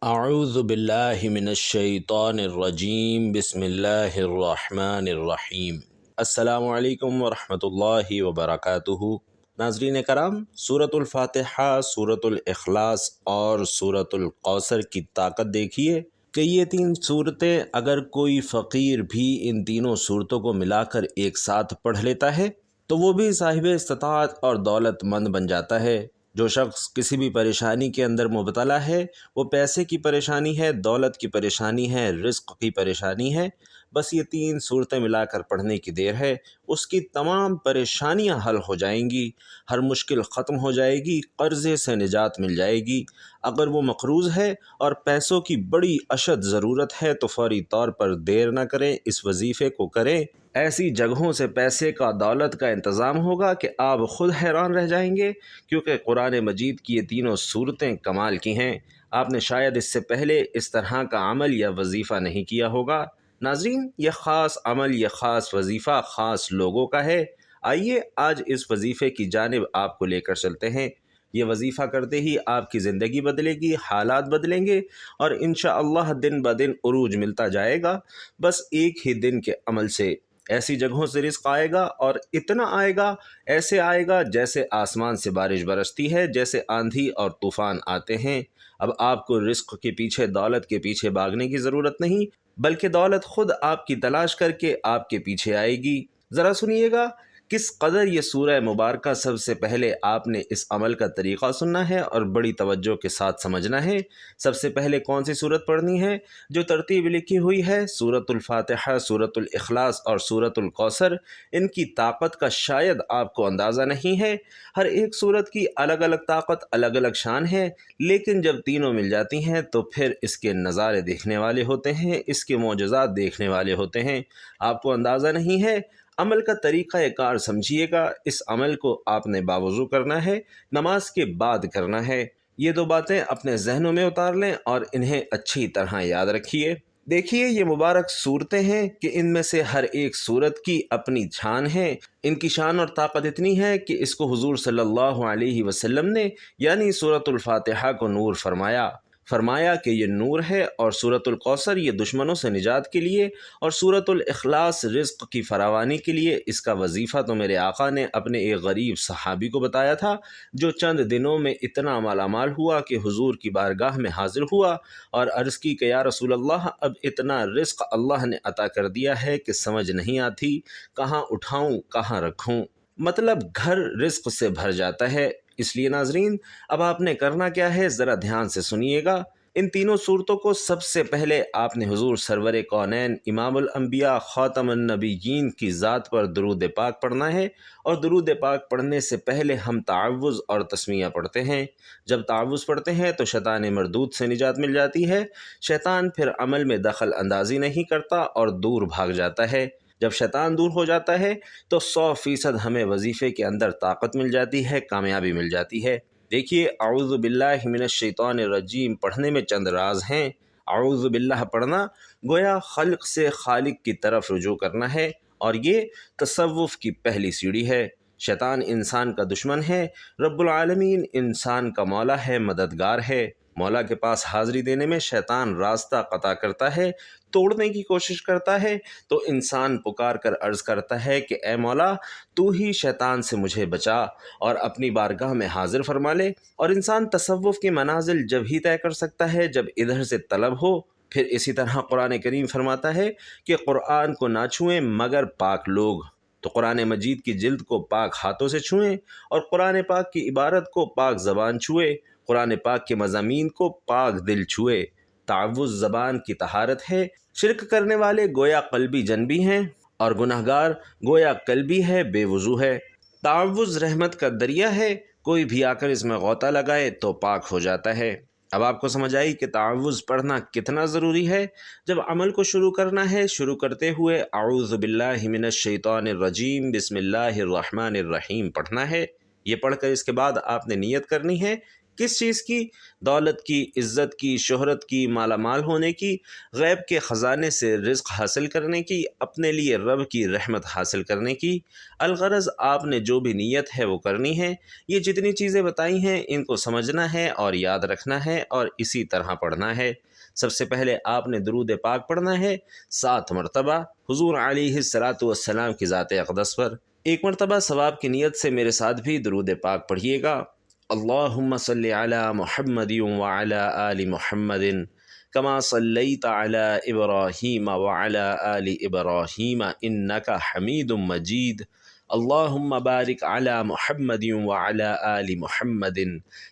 اعوذ باللہ من الشیطان الرجیم بسم اللہ الرحمن الرحیم۔ السلام علیکم ورحمۃ اللہ وبرکاتہ۔ ناظرین کرام، سورۃ الفاتحہ، سورۃ الاخلاص اور سورۃ الکوثر کی طاقت دیکھیے کہ یہ تین صورتیں اگر کوئی فقیر بھی ان تینوں صورتوں کو ملا کر ایک ساتھ پڑھ لیتا ہے تو وہ بھی صاحب استطاعت اور دولت مند بن جاتا ہے۔ جو شخص کسی بھی پریشانی کے اندر مبتلا ہے، وہ پیسے کی پریشانی ہے، دولت کی پریشانی ہے، رزق کی پریشانی ہے، بس یہ تین صورتیں ملا کر پڑھنے کی دیر ہے، اس کی تمام پریشانیاں حل ہو جائیں گی، ہر مشکل ختم ہو جائے گی، قرضے سے نجات مل جائے گی۔ اگر وہ مقروض ہے اور پیسوں کی بڑی اشد ضرورت ہے تو فوری طور پر دیر نہ کریں، اس وظیفے کو کریں۔ ایسی جگہوں سے پیسے کا، دولت کا انتظام ہوگا کہ آپ خود حیران رہ جائیں گے، کیونکہ قرآن مجید کی یہ تینوں صورتیں کمال کی ہیں۔ آپ نے شاید اس سے پہلے اس طرح کا عمل یا وظیفہ نہیں کیا ہوگا۔ ناظرین، یہ خاص عمل، یہ خاص وظیفہ خاص لوگوں کا ہے۔ آئیے آج اس وظیفے کی جانب آپ کو لے کر چلتے ہیں۔ یہ وظیفہ کرتے ہی آپ کی زندگی بدلے گی، حالات بدلیں گے اور انشاءاللہ دن بدن عروج ملتا جائے گا۔ بس ایک ہی دن کے عمل سے ایسی جگہوں سے رزق آئے گا، اور اتنا آئے گا، ایسے آئے گا جیسے آسمان سے بارش برستی ہے، جیسے آندھی اور طوفان آتے ہیں۔ اب آپ کو رزق کے پیچھے، دولت کے پیچھے بھاگنے کی ضرورت نہیں، بلکہ دولت خود آپ کی تلاش کر کے آپ کے پیچھے آئے گی۔ ذرا سنیے گا کس قدر یہ سورہ مبارکہ سب سے پہلے آپ نے اس عمل کا طریقہ سننا ہے اور بڑی توجہ کے ساتھ سمجھنا ہے۔ سب سے پہلے کون سی صورت پڑھنی ہے؟ جو ترتیب لکھی ہوئی ہے، سورۃ الفاتحہ، سورۃ الاخلاص اور سورۃ الکوثر۔ ان کی طاقت کا شاید آپ کو اندازہ نہیں ہے۔ ہر ایک صورت کی الگ الگ طاقت، الگ الگ شان ہے، لیکن جب تینوں مل جاتی ہیں تو پھر اس کے نظارے دیکھنے والے ہوتے ہیں، اس کے معجزات دیکھنے والے ہوتے ہیں۔ آپ کو اندازہ نہیں ہے۔ عمل کا طریقہ کار سمجھیے گا۔ اس عمل کو آپ نے باوضو کرنا ہے، نماز کے بعد کرنا ہے۔ یہ دو باتیں اپنے ذہنوں میں اتار لیں اور انہیں اچھی طرح یاد رکھیے۔ دیکھیے، یہ مبارک صورتیں ہیں کہ ان میں سے ہر ایک صورت کی اپنی شان ہے۔ ان کی شان اور طاقت اتنی ہے کہ اس کو حضور صلی اللہ علیہ وسلم نے، یعنی سورۃ الفاتحہ کو نور فرمایا کہ یہ نور ہے، اور سورۃ الکوثر یہ دشمنوں سے نجات کے لیے، اور سورۃ الاخلاص رزق کی فراوانی کے لیے۔ اس کا وظیفہ تو میرے آقا نے اپنے ایک غریب صحابی کو بتایا تھا، جو چند دنوں میں اتنا مالا مال ہوا کہ حضور کی بارگاہ میں حاضر ہوا اور عرض کی کہ یا رسول اللہ، اب اتنا رزق اللہ نے عطا کر دیا ہے کہ سمجھ نہیں آتی کہاں اٹھاؤں، کہاں رکھوں۔ مطلب گھر رزق سے بھر جاتا ہے۔ اس لیے ناظرین، اب آپ نے کرنا کیا ہے، ذرا دھیان سے سنیے گا۔ ان تینوں صورتوں کو سب سے پہلے آپ نے حضور سرور کونین، امام الانبیاء، خاتم النبیین کی ذات پر درود پاک پڑھنا ہے، اور درود پاک پڑھنے سے پہلے ہم تعوذ اور تسمیہ پڑھتے ہیں۔ جب تعوذ پڑھتے ہیں تو شیطان مردود سے نجات مل جاتی ہے۔ شیطان پھر عمل میں دخل اندازی نہیں کرتا اور دور بھاگ جاتا ہے۔ جب شیطان دور ہو جاتا ہے تو 100% ہمیں وظیفے کے اندر طاقت مل جاتی ہے، کامیابی مل جاتی ہے۔ دیکھیے، اعوذ باللہ من الشیطان الرجیم پڑھنے میں چند راز ہیں۔ اعوذ باللہ پڑھنا گویا خلق سے خالق کی طرف رجوع کرنا ہے، اور یہ تصوف کی پہلی سیڑھی ہے۔ شیطان انسان کا دشمن ہے، رب العالمین انسان کا مولا ہے، مددگار ہے۔ مولا کے پاس حاضری دینے میں شیطان راستہ قطع کرتا ہے، توڑنے کی کوشش کرتا ہے، تو انسان پکار کر عرض کرتا ہے کہ اے مولا، تو ہی شیطان سے مجھے بچا اور اپنی بارگاہ میں حاضر فرما لے۔ اور انسان تصوف کی منازل جب ہی طے کر سکتا ہے جب ادھر سے طلب ہو۔ پھر اسی طرح قرآن کریم فرماتا ہے کہ قرآن کو نہ چھوئیں مگر پاک لوگ، تو قرآن مجید کی جلد کو پاک ہاتھوں سے چھوئیں، اور قرآن پاک کی عبارت کو پاک زبان چھوئے، قرآن پاک کے مضامین کو پاک دل چھوئے۔ تعوذ زبان کی طہارت ہے۔ شرک کرنے والے گویا قلبی جنبی ہیں، اور گناہگار گویا قلبی ہے، بے وضو ہے۔ تعوذ رحمت کا دریا ہے، کوئی بھی آ کر اس میں غوطہ لگائے تو پاک ہو جاتا ہے۔ اب آپ کو سمجھ آئی کہ تعوذ پڑھنا کتنا ضروری ہے۔ جب عمل کو شروع کرنا ہے، شروع کرتے ہوئے اعوذ باللہ من الشیطان الرجیم بسم اللہ الرحمن الرحیم پڑھنا ہے۔ یہ پڑھ کر اس کے بعد آپ نے نیت کرنی ہے کس چیز کی؟ دولت کی، عزت کی، شہرت کی، مالا مال ہونے کی، غیب کے خزانے سے رزق حاصل کرنے کی، اپنے لیے رب کی رحمت حاصل کرنے کی۔ الغرض آپ نے جو بھی نیت ہے وہ کرنی ہے۔ یہ جتنی چیزیں بتائی ہیں ان کو سمجھنا ہے اور یاد رکھنا ہے اور اسی طرح پڑھنا ہے۔ سب سے پہلے آپ نے درود پاک پڑھنا ہے 7 مرتبہ حضور علیہ الصلاۃ والسلام کی ذات اقدس پر۔ ایک مرتبہ ثواب کی نیت سے میرے ساتھ بھی درود پاک پڑھیے گا۔ اللہم صلی علی محمد وعلی آل محمد کما صلیت علی ابراہیم وعلی آل ابراہیم انک حمید مجید۔ اللہم بارک علی محمد وعلی آل محمد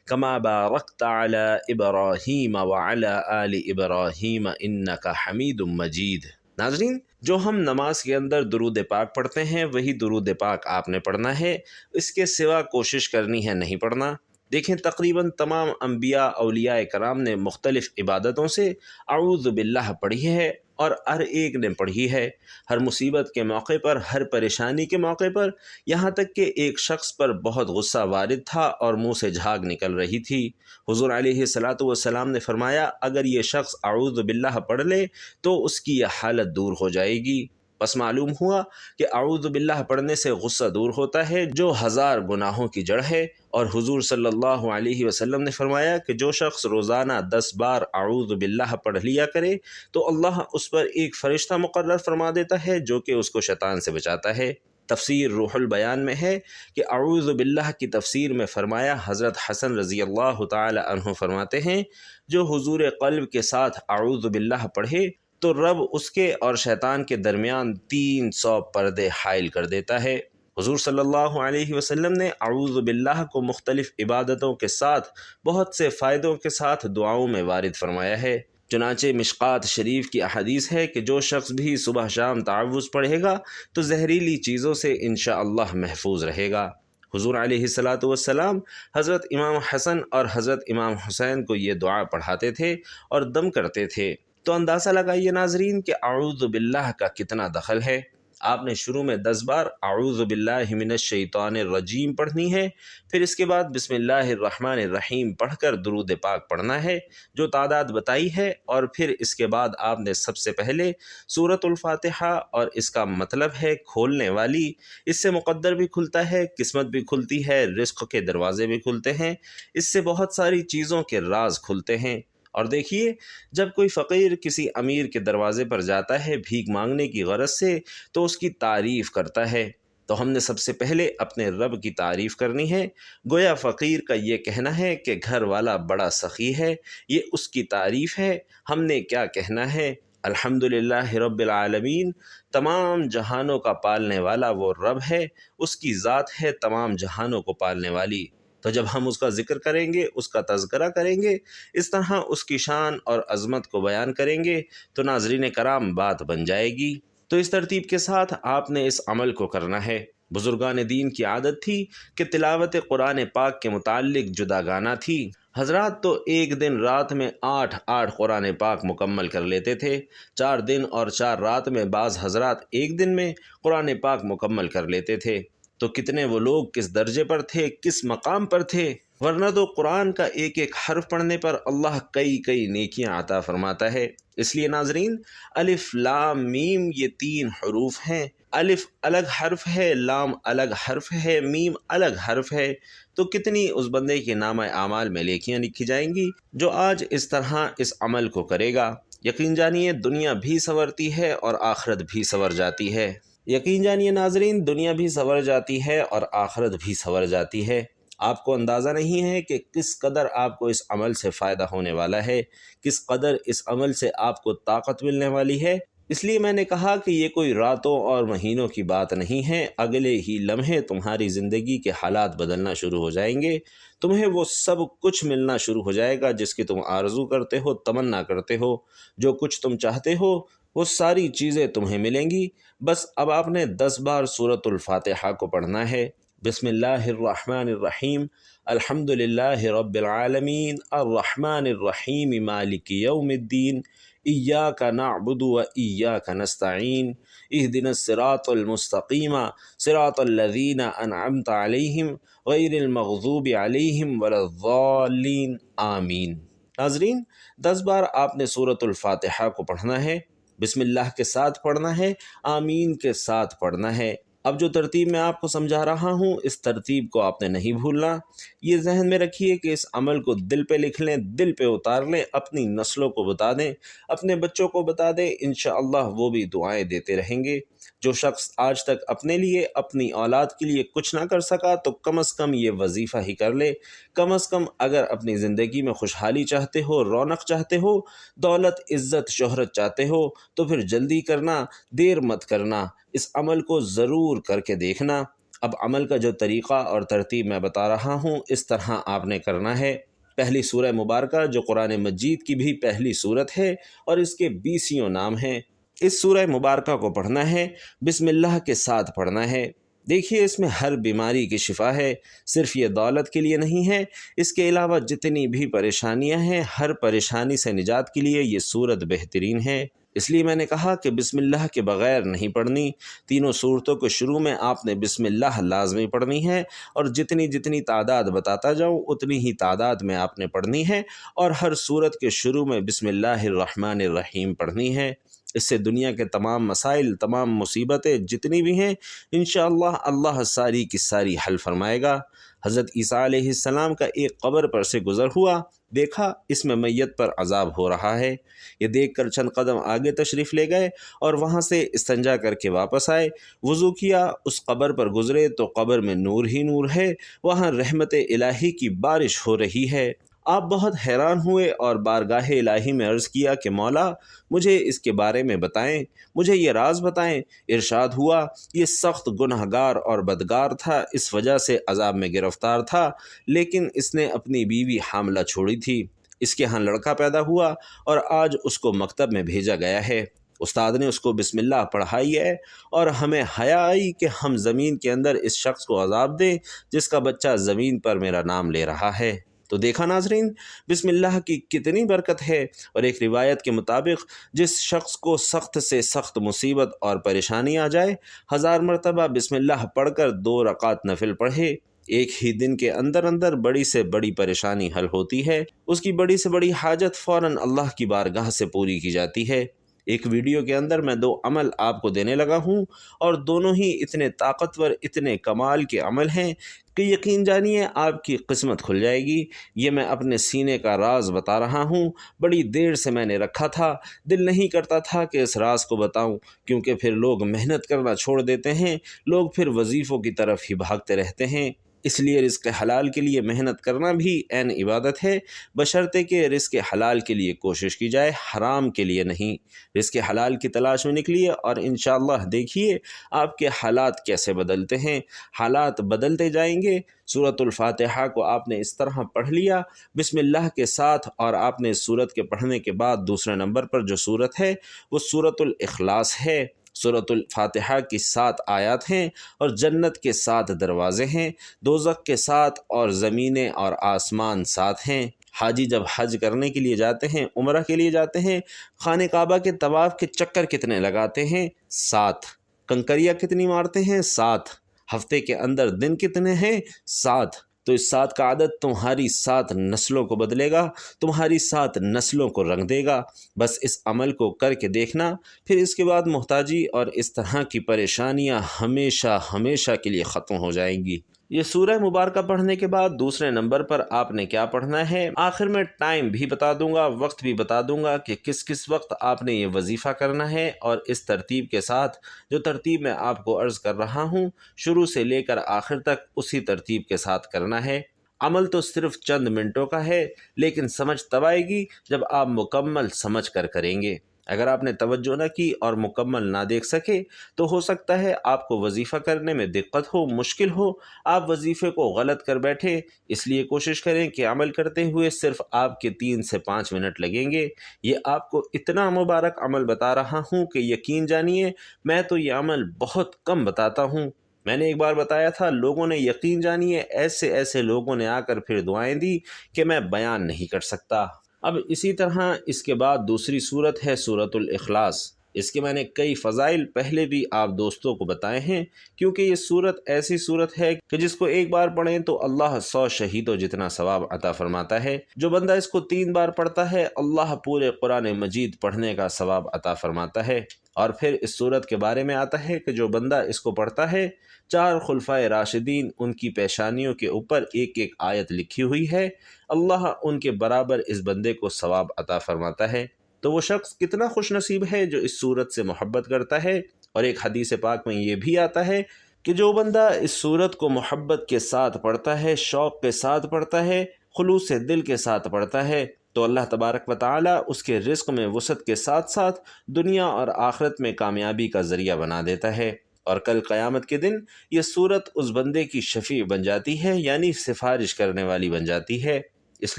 کما بارکت علی ابراہیم وعلی آل ابراہیم انک حمید مجید۔ ناظرین، جو ہم نماز کے اندر درود پاک پڑھتے ہیں وہی درود پاک آپ نے پڑھنا ہے، اس کے سوا کوشش کرنی ہے نہیں پڑھنا۔ دیکھیں تقریباً تمام انبیاء اولیاء کرام نے مختلف عبادتوں سے اعوذ باللہ پڑھی ہے اور ہر ایک نے پڑھی ہے، ہر مصیبت کے موقع پر، ہر پریشانی کے موقع پر، یہاں تک کہ ایک شخص پر بہت غصہ وارد تھا اور منہ سے جھاگ نکل رہی تھی۔ حضور علیہ الصلاۃ والسلام نے فرمایا اگر یہ شخص اعوذ باللہ پڑھ لے تو اس کی یہ حالت دور ہو جائے گی۔ بس معلوم ہوا کہ اعوذ باللہ پڑھنے سے غصہ دور ہوتا ہے جو 1000 گناہوں کی جڑ ہے، اور حضور صلی اللہ علیہ وسلم نے فرمایا کہ جو شخص روزانہ 10 بار اعوذ باللہ پڑھ لیا کرے تو اللہ اس پر ایک فرشتہ مقرر فرما دیتا ہے جو کہ اس کو شیطان سے بچاتا ہے۔ تفسیر روح البیان میں ہے کہ اعوذ باللہ کی تفسیر میں فرمایا، حضرت حسن رضی اللہ تعالی عنہ فرماتے ہیں جو حضور قلب کے ساتھ اعوذ باللہ پڑھے تو رب اس کے اور شیطان کے درمیان 300 پردے حائل کر دیتا ہے۔ حضور صلی اللہ علیہ وسلم نے اعوذ باللہ کو مختلف عبادتوں کے ساتھ بہت سے فائدوں کے ساتھ دعاؤں میں وارد فرمایا ہے۔ چنانچہ مشکات شریف کی احادیث ہے کہ جو شخص بھی صبح شام تعوذ پڑھے گا تو زہریلی چیزوں سے انشاءاللہ محفوظ رہے گا۔ حضور علیہ الصلاۃ والسلام حضرت امام حسن اور حضرت امام حسین کو یہ دعا پڑھاتے تھے اور دم کرتے تھے۔ تو اندازہ لگائیے ناظرین کہ اعوذ باللہ کا کتنا دخل ہے۔ آپ نے شروع میں 10 بار اعوذ باللہ من الشیطان الرجیم پڑھنی ہے، پھر اس کے بعد بسم اللہ الرحمن الرحیم پڑھ کر درود پاک پڑھنا ہے جو تعداد بتائی ہے، اور پھر اس کے بعد آپ نے سب سے پہلے سورۃ الفاتحہ، اور اس کا مطلب ہے کھولنے والی، اس سے مقدر بھی کھلتا ہے، قسمت بھی کھلتی ہے، رزق کے دروازے بھی کھلتے ہیں، اس سے بہت ساری چیزوں کے راز کھلتے ہیں۔ اور دیکھیے جب کوئی فقیر کسی امیر کے دروازے پر جاتا ہے بھیک مانگنے کی غرض سے تو اس کی تعریف کرتا ہے، تو ہم نے سب سے پہلے اپنے رب کی تعریف کرنی ہے۔ گویا فقیر کا یہ کہنا ہے کہ گھر والا بڑا سخی ہے، یہ اس کی تعریف ہے۔ ہم نے کیا کہنا ہے؟ الحمدللہ رب العالمین، تمام جہانوں کا پالنے والا وہ رب ہے، اس کی ذات ہے تمام جہانوں کو پالنے والی۔ تو جب ہم اس کا ذکر کریں گے، اس کا تذکرہ کریں گے، اس طرح اس کی شان اور عظمت کو بیان کریں گے تو ناظرین کرام بات بن جائے گی۔ تو اس ترتیب کے ساتھ آپ نے اس عمل کو کرنا ہے۔ بزرگان دین کی عادت تھی کہ تلاوت قرآن پاک کے متعلق جدا گانا تھی۔ حضرات تو ایک دن رات میں 8 قرآن پاک مکمل کر لیتے تھے، 4 دن اور 4 رات میں بعض حضرات ایک دن میں قرآن پاک مکمل کر لیتے تھے۔ تو کتنے وہ لوگ کس درجے پر تھے، کس مقام پر تھے، ورنہ تو قرآن کا ایک ایک حرف پڑھنے پر اللہ کئی نیکیاں عطا فرماتا ہے۔ اس لیے ناظرین الف لام میم یہ 3 حروف ہیں، الف الگ حرف ہے، لام الگ حرف ہے، میم الگ حرف ہے، تو کتنی اس بندے کے نامہ اعمال میں نیکیاں لکھی جائیں گی جو آج اس طرح اس عمل کو کرے گا۔ یقین جانیے دنیا بھی سنورتی ہے اور آخرت بھی سنور جاتی ہے۔ یقین جانیے ناظرین دنیا بھی سنور جاتی ہے اور آخرت بھی سنور جاتی ہے۔ آپ کو اندازہ نہیں ہے کہ کس قدر آپ کو اس عمل سے فائدہ ہونے والا ہے، کس قدر اس عمل سے آپ کو طاقت ملنے والی ہے۔ اس لیے میں نے کہا کہ یہ کوئی راتوں اور مہینوں کی بات نہیں ہے، اگلے ہی لمحے تمہاری زندگی کے حالات بدلنا شروع ہو جائیں گے، تمہیں وہ سب کچھ ملنا شروع ہو جائے گا جس کی تم آرزو کرتے ہو، تمنا کرتے ہو، جو کچھ تم چاہتے ہو وہ ساری چیزیں تمہیں ملیں گی۔ بس اب آپ نے 10 بار سورۃ الفاتحہ کو پڑھنا ہے، بسم اللہ الرحمن الرحیم الحمد للہ رب العالمین الرحمن الرحیم مالک یوم الدین ایاک نعبد و ایاک نستعین اہدنا الصراط المستقیم صراط الذین انعمت علیہم غیر المغضوب علیہم ولا الضالین آمین۔ ناظرین، 10 بار آپ نے سورۃ الفاتحہ کو پڑھنا ہے، بسم اللہ کے ساتھ پڑھنا ہے، آمین کے ساتھ پڑھنا ہے۔ اب جو ترتیب میں آپ کو سمجھا رہا ہوں، اس ترتیب کو آپ نے نہیں بھولنا۔ یہ ذہن میں رکھیے کہ اس عمل کو دل پہ لکھ لیں، دل پہ اتار لیں، اپنی نسلوں کو بتا دیں، اپنے بچوں کو بتا دیں، انشاءاللہ وہ بھی دعائیں دیتے رہیں گے۔ جو شخص آج تک اپنے لیے، اپنی اولاد کے لیے کچھ نہ کر سکا تو کم از کم یہ وظیفہ ہی کر لے۔ کم از کم اگر اپنی زندگی میں خوشحالی چاہتے ہو، رونق چاہتے ہو، دولت، عزت، شہرت چاہتے ہو تو پھر جلدی کرنا، دیر مت کرنا، اس عمل کو ضرور کر کے دیکھنا۔ اب عمل کا جو طریقہ اور ترتیب میں بتا رہا ہوں، اس طرح آپ نے کرنا ہے۔ پہلی سورہ مبارکہ جو قرآن مجید کی بھی پہلی سورت ہے اور اس کے 20 نام ہیں، اس سورہ مبارکہ کو پڑھنا ہے، بسم اللہ کے ساتھ پڑھنا ہے۔ دیکھیے اس میں ہر بیماری کی شفا ہے، صرف یہ دولت کے لیے نہیں ہے، اس کے علاوہ جتنی بھی پریشانیاں ہیں، ہر پریشانی سے نجات کے لیے یہ سورت بہترین ہے۔ اس لیے میں نے کہا کہ بسم اللہ کے بغیر نہیں پڑھنی۔ تینوں صورتوں کے شروع میں آپ نے بسم اللہ لازمی پڑھنی ہے، اور جتنی تعداد بتاتا جاؤں اتنی ہی تعداد میں آپ نے پڑھنی ہے، اور ہر صورت کے شروع میں بسم اللہ الرحمن الرحیم پڑھنی ہے۔ اس سے دنیا کے تمام مسائل، تمام مصیبتیں جتنی بھی ہیں، انشاءاللہ اللہ ساری کی ساری حل فرمائے گا۔ حضرت عیسیٰ علیہ السلام کا ایک قبر پر سے گزر ہوا، دیکھا اس میں میت پر عذاب ہو رہا ہے۔ یہ دیکھ کر چند قدم آگے تشریف لے گئے اور وہاں سے استنجا کر کے واپس آئے، وضو کیا، اس قبر پر گزرے تو قبر میں نور ہی نور ہے، وہاں رحمت الہی کی بارش ہو رہی ہے۔ آپ بہت حیران ہوئے اور بارگاہ الہی میں عرض کیا کہ مولا مجھے اس کے بارے میں بتائیں، مجھے یہ راز بتائیں۔ ارشاد ہوا یہ سخت گنہگار اور بدگار تھا، اس وجہ سے عذاب میں گرفتار تھا، لیکن اس نے اپنی بیوی حاملہ چھوڑی تھی، اس کے ہاں لڑکا پیدا ہوا اور آج اس کو مکتب میں بھیجا گیا ہے۔ استاد نے اس کو بسم اللہ پڑھائی ہے اور ہمیں حیا آئی کہ ہم زمین کے اندر اس شخص کو عذاب دیں جس کا بچہ زمین پر میرا نام لے رہا ہے۔ تو دیکھا ناظرین، بسم اللہ کی کتنی برکت ہے۔ اور ایک روایت کے مطابق جس شخص کو سخت سے سخت مصیبت اور پریشانی آ جائے، 1000 مرتبہ بسم اللہ پڑھ کر 2 رکعت نفل پڑھے، ایک ہی دن کے اندر اندر بڑی سے بڑی پریشانی حل ہوتی ہے، اس کی بڑی سے بڑی حاجت فوراً اللہ کی بارگاہ سے پوری کی جاتی ہے۔ ایک ویڈیو کے اندر میں 2 عمل آپ کو دینے لگا ہوں، اور دونوں ہی اتنے طاقتور، اتنے کمال کے عمل ہیں کہ یقین جانیے آپ کی قسمت کھل جائے گی۔ یہ میں اپنے سینے کا راز بتا رہا ہوں، بڑی دیر سے میں نے رکھا تھا، دل نہیں کرتا تھا کہ اس راز کو بتاؤں، کیونکہ پھر لوگ محنت کرنا چھوڑ دیتے ہیں، لوگ پھر وظیفوں کی طرف ہی بھاگتے رہتے ہیں۔ اس لیے رزق حلال کے لیے محنت کرنا بھی عین عبادت ہے، بشرطے کہ رزق حلال کے لیے کوشش کی جائے، حرام کے لیے نہیں۔ رزق حلال کی تلاش میں نکلیے اور انشاءاللہ دیکھیے آپ کے حالات کیسے بدلتے ہیں، حالات بدلتے جائیں گے۔ سورۃ الفاتحہ کو آپ نے اس طرح پڑھ لیا بسم اللہ کے ساتھ، اور آپ نے سورت کے پڑھنے کے بعد دوسرے نمبر پر جو سورت ہے وہ سورۃ الاخلاص ہے۔ سورۃ الفاتحہ کی 7 آیات ہیں اور جنت کے 7 دروازے ہیں، دوزخ کے 7 اور زمینیں اور آسمان 7 ہیں۔ حاجی جب حج کرنے کے لیے جاتے ہیں، عمرہ کے لیے جاتے ہیں، خانہ کعبہ کے طواف کے چکر کتنے لگاتے ہیں؟ 7۔ کنکریاں کتنی مارتے ہیں؟ 7۔ ہفتے کے اندر دن کتنے ہیں؟ 7۔ تو اس 7 کا عدد تمہاری 7 نسلوں کو بدلے گا، تمہاری 7 نسلوں کو رنگ دے گا۔ بس اس عمل کو کر کے دیکھنا، پھر اس کے بعد محتاجی اور اس طرح کی پریشانیاں ہمیشہ ہمیشہ کے لیے ختم ہو جائیں گی۔ یہ سورہ مبارکہ پڑھنے کے بعد دوسرے نمبر پر آپ نے کیا پڑھنا ہے، آخر میں ٹائم بھی بتا دوں گا، وقت بھی بتا دوں گا کہ کس وقت آپ نے یہ وظیفہ کرنا ہے، اور اس ترتیب کے ساتھ جو ترتیب میں آپ کو عرض کر رہا ہوں شروع سے لے کر آخر تک اسی ترتیب کے ساتھ کرنا ہے۔ عمل تو صرف چند منٹوں کا ہے، لیکن سمجھ تب آئے گی جب آپ مکمل سمجھ کر کریں گے۔ اگر آپ نے توجہ نہ کی اور مکمل نہ دیکھ سکے تو ہو سکتا ہے آپ کو وظیفہ کرنے میں دقت ہو، مشکل ہو، آپ وظیفے کو غلط کر بیٹھے۔ اس لیے کوشش کریں کہ عمل کرتے ہوئے صرف آپ کے 3 سے 5 منٹ لگیں گے۔ یہ آپ کو اتنا مبارک عمل بتا رہا ہوں کہ یقین جانیے میں تو یہ عمل بہت کم بتاتا ہوں، میں نے ایک بار بتایا تھا، لوگوں نے یقین جانیے ایسے ایسے لوگوں نے آ کر پھر دعائیں دی کہ میں بیان نہیں کر سکتا۔ اب اسی طرح اس کے بعد دوسری صورت ہے سورۃ الاخلاص۔ اس کے میں نے کئی فضائل پہلے بھی آپ دوستوں کو بتائے ہیں، کیونکہ یہ صورت ایسی صورت ہے کہ جس کو ایک بار پڑھیں تو اللہ 100 شہیدوں جتنا ثواب عطا فرماتا ہے۔ جو بندہ اس کو 3 بار پڑھتا ہے، اللہ پورے قرآن مجید پڑھنے کا ثواب عطا فرماتا ہے۔ اور پھر اس صورت کے بارے میں آتا ہے کہ جو بندہ اس کو پڑھتا ہے، 4 خلفائے راشدین ان کی پیشانیوں کے اوپر ایک ایک آیت لکھی ہوئی ہے، اللہ ان کے برابر اس بندے کو ثواب عطا فرماتا ہے۔ تو وہ شخص کتنا خوش نصیب ہے جو اس صورت سے محبت کرتا ہے۔ اور ایک حدیث پاک میں یہ بھی آتا ہے کہ جو بندہ اس صورت کو محبت کے ساتھ پڑھتا ہے، شوق کے ساتھ پڑھتا ہے، خلوص دل کے ساتھ پڑھتا ہے، تو اللہ تبارک و تعالی اس کے رزق میں وسعت کے ساتھ ساتھ دنیا اور آخرت میں کامیابی کا ذریعہ بنا دیتا ہے۔ اور کل قیامت کے دن یہ صورت اس بندے کی شفیع بن جاتی ہے، یعنی سفارش کرنے والی بن جاتی ہے۔ اس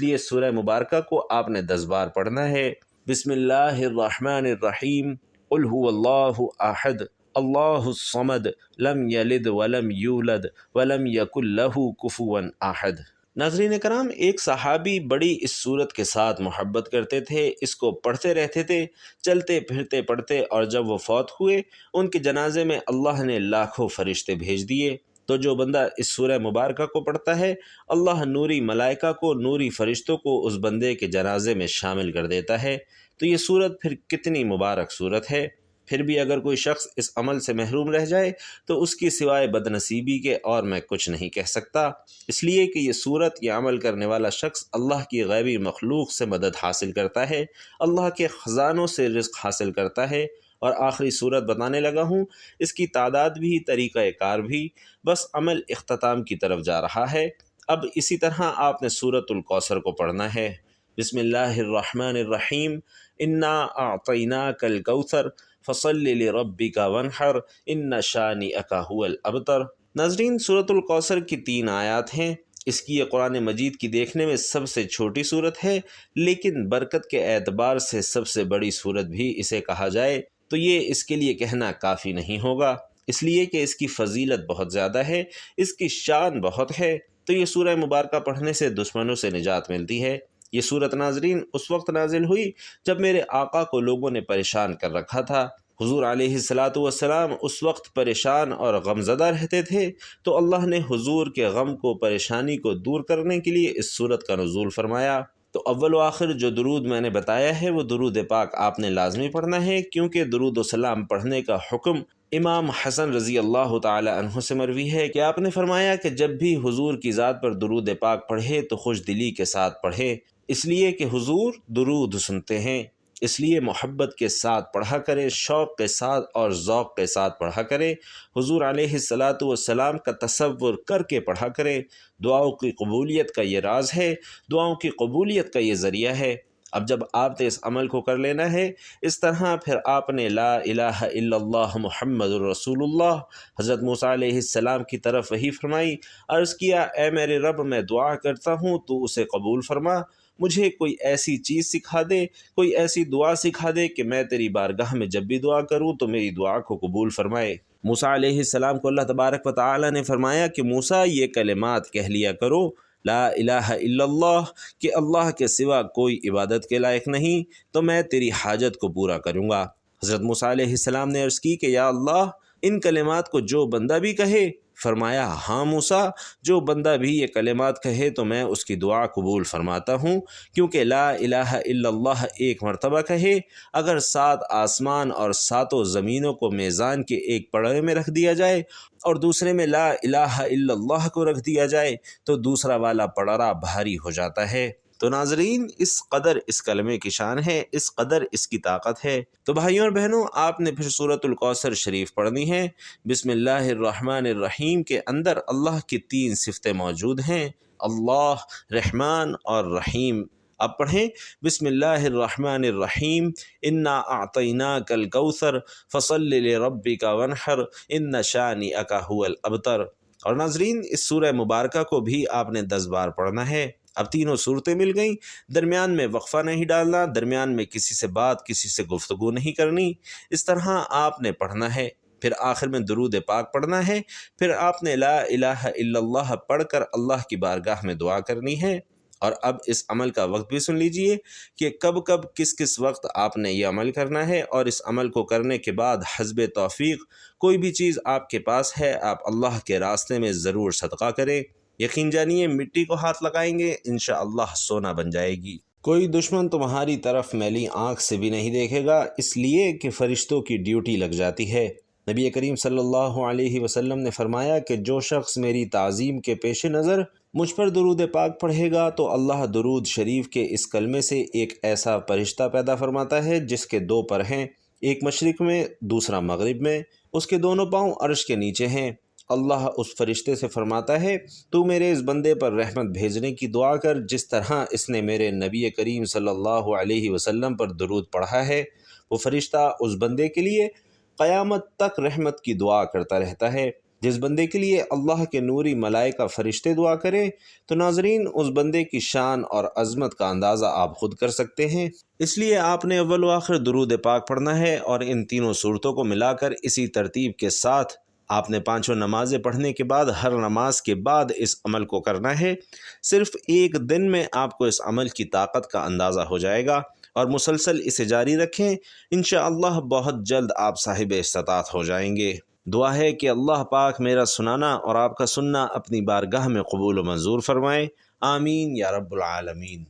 لیے سورہ مبارکہ کو آپ نے 10 بار پڑھنا ہے۔ بسم اللہ الرحمن الرحیم، قل هو اللہ احد اللہ الصمد لم یلد ولم یولد ولم یکن لہ کفوا احد۔ ناظرین کرام، ایک صحابی بڑی اس صورت کے ساتھ محبت کرتے تھے، اس کو پڑھتے رہتے تھے، چلتے پھرتے پڑھتے، اور جب وہ فوت ہوئے ان کے جنازے میں اللہ نے لاکھوں فرشتے بھیج دیے۔ تو جو بندہ اس سورہ مبارکہ کو پڑھتا ہے، اللہ نوری ملائکہ کو، نوری فرشتوں کو اس بندے کے جنازے میں شامل کر دیتا ہے۔ تو یہ صورت پھر کتنی مبارک صورت ہے۔ پھر بھی اگر کوئی شخص اس عمل سے محروم رہ جائے تو اس کی سوائے بد نصیبی کے اور میں کچھ نہیں کہہ سکتا، اس لیے کہ یہ صورت، یہ عمل کرنے والا شخص اللہ کی غیبی مخلوق سے مدد حاصل کرتا ہے، اللہ کے خزانوں سے رزق حاصل کرتا ہے۔ اور آخری صورت بتانے لگا ہوں، اس کی تعداد بھی، طریقہ کار بھی، بس عمل اختتام کی طرف جا رہا ہے۔ اب اسی طرح آپ نے سورۃ الکوثر کو پڑھنا ہے۔ بسم اللہ الرحمن الرحیم، انا اعطیناک الکوثر فصل لربک وانحر ان شانئک هو الابتر۔ ناظرین، سورۃ الکوثر کی 3 آیات ہیں۔ اس کی یہ قرآن مجید کی دیکھنے میں سب سے چھوٹی صورت ہے، لیکن برکت کے اعتبار سے سب سے بڑی صورت بھی اسے کہا جائے تو یہ اس کے لیے کہنا کافی نہیں ہوگا، اس لیے کہ اس کی فضیلت بہت زیادہ ہے، اس کی شان بہت ہے۔ تو یہ سورہ مبارکہ پڑھنے سے دشمنوں سے نجات ملتی ہے۔ یہ سورت ناظرین اس وقت نازل ہوئی جب میرے آقا کو لوگوں نے پریشان کر رکھا تھا۔ حضور علیہ الصلاۃ اس وقت پریشان اور غم زدہ رہتے تھے، تو اللہ نے حضور کے غم کو، پریشانی کو دور کرنے کے لیے اس سورت کا نزول فرمایا۔ تو اول و آخر جو درود میں نے بتایا ہے وہ درود پاک آپ نے لازمی پڑھنا ہے، کیونکہ درود و سلام پڑھنے کا حکم امام حسن رضی اللہ تعالی عنہ سے مروی ہے کہ آپ نے فرمایا کہ جب بھی حضور کی ذات پر درود پاک پڑھے تو خوش دلی کے ساتھ پڑھے، اس لیے کہ حضور درود سنتے ہیں، اس لیے محبت کے ساتھ پڑھا کرے، شوق کے ساتھ اور ذوق کے ساتھ پڑھا کرے، حضور علیہ السلام کا تصور کر کے پڑھا کرے۔ دعاؤں کی قبولیت کا یہ راز ہے، دعاؤں کی قبولیت کا یہ ذریعہ ہے۔ اب جب آپ نے اس عمل کو کر لینا ہے، اس طرح پھر آپ نے لا الہ الا اللہ محمد الرسول اللہ، حضرت موسیٰ علیہ السلام کی طرف وحی فرمائی، عرض کیا اے میرے رب، میں دعا کرتا ہوں تو اسے قبول فرما، مجھے کوئی ایسی چیز سکھا دے، کوئی ایسی دعا سکھا دے کہ میں تیری بارگاہ میں جب بھی دعا کروں تو میری دعا کو قبول فرمائے۔ موسیٰ علیہ السلام کو اللہ تبارک و تعالی نے فرمایا کہ موسیٰ یہ کلمات کہہ لیا کرو، لا الہ الا اللہ، کہ اللہ کے سوا کوئی عبادت کے لائق نہیں، تو میں تیری حاجت کو پورا کروں گا۔ حضرت موسیٰ علیہ السلام نے عرض کی کہ یا اللہ، ان کلمات کو جو بندہ بھی کہے، فرمایا ہاں موسیٰ، جو بندہ بھی یہ کلمات کہے تو میں اس کی دعا قبول فرماتا ہوں، کیونکہ لا الہ الا اللہ ایک مرتبہ کہے، اگر 7 آسمان اور 7 زمینوں کو میزان کے ایک پڑے میں رکھ دیا جائے اور دوسرے میں لا الہ الا اللہ کو رکھ دیا جائے تو دوسرا والا پڑا بھاری ہو جاتا ہے۔ تو ناظرین، اس قدر اس کلمے کی شان ہے، اس قدر اس کی طاقت ہے۔ تو بھائیوں اور بہنوں، آپ نے پھر سورۃ الکوثر شریف پڑھنی ہے۔ بسم اللہ الرحمن الرحیم کے اندر اللہ کی 3 صفتیں موجود ہیں، اللہ، رحمان اور رحیم۔ اب پڑھیں بسم اللہ الرحمن الرحیم، انا اعطیناک الکوثر فصل لربک وانحر ان شانئک هو الابتر۔ اور ناظرین، اس سورہ مبارکہ کو بھی آپ نے 10 بار پڑھنا ہے۔ اب تینوں صورتیں مل گئیں، درمیان میں وقفہ نہیں ڈالنا، درمیان میں کسی سے بات، کسی سے گفتگو نہیں کرنی، اس طرح آپ نے پڑھنا ہے۔ پھر آخر میں درود پاک پڑھنا ہے، پھر آپ نے لا الہ الا اللہ پڑھ کر اللہ کی بارگاہ میں دعا کرنی ہے۔ اور اب اس عمل کا وقت بھی سن لیجئے کہ کب کب کس کس وقت آپ نے یہ عمل کرنا ہے، اور اس عمل کو کرنے کے بعد حسب توفیق کوئی بھی چیز آپ کے پاس ہے آپ اللہ کے راستے میں ضرور صدقہ کریں۔ یقین جانیے مٹی کو ہاتھ لگائیں گے انشاءاللہ سونا بن جائے گی۔ کوئی دشمن تمہاری طرف میلی آنکھ سے بھی نہیں دیکھے گا، اس لیے کہ فرشتوں کی ڈیوٹی لگ جاتی ہے۔ نبی کریم صلی اللہ علیہ وسلم نے فرمایا کہ جو شخص میری تعظیم کے پیش نظر مجھ پر درود پاک پڑھے گا تو اللہ درود شریف کے اس کلمے سے ایک ایسا فرشتہ پیدا فرماتا ہے جس کے دو پر ہیں، ایک مشرق میں دوسرا مغرب میں، اس کے دونوں پاؤں عرش کے نیچے ہیں۔ اللہ اس فرشتے سے فرماتا ہے تو میرے اس بندے پر رحمت بھیجنے کی دعا کر جس طرح اس نے میرے نبی کریم صلی اللہ علیہ وسلم پر درود پڑھا ہے۔ وہ فرشتہ اس بندے کے لیے قیامت تک رحمت کی دعا کرتا رہتا ہے۔ جس بندے کے لیے اللہ کے نوری ملائکہ فرشتے دعا کریں تو ناظرین اس بندے کی شان اور عظمت کا اندازہ آپ خود کر سکتے ہیں۔ اس لیے آپ نے اول و آخر درود پاک پڑھنا ہے، اور ان تینوں صورتوں کو ملا کر اسی ترتیب کے ساتھ آپ نے پانچوں نمازیں پڑھنے کے بعد ہر نماز کے بعد اس عمل کو کرنا ہے۔ صرف ایک دن میں آپ کو اس عمل کی طاقت کا اندازہ ہو جائے گا، اور مسلسل اسے جاری رکھیں، انشاءاللہ بہت جلد آپ صاحب استطاعت ہو جائیں گے۔ دعا ہے کہ اللہ پاک میرا سنانا اور آپ کا سننا اپنی بارگاہ میں قبول و منظور فرمائے، آمین یا رب العالمین۔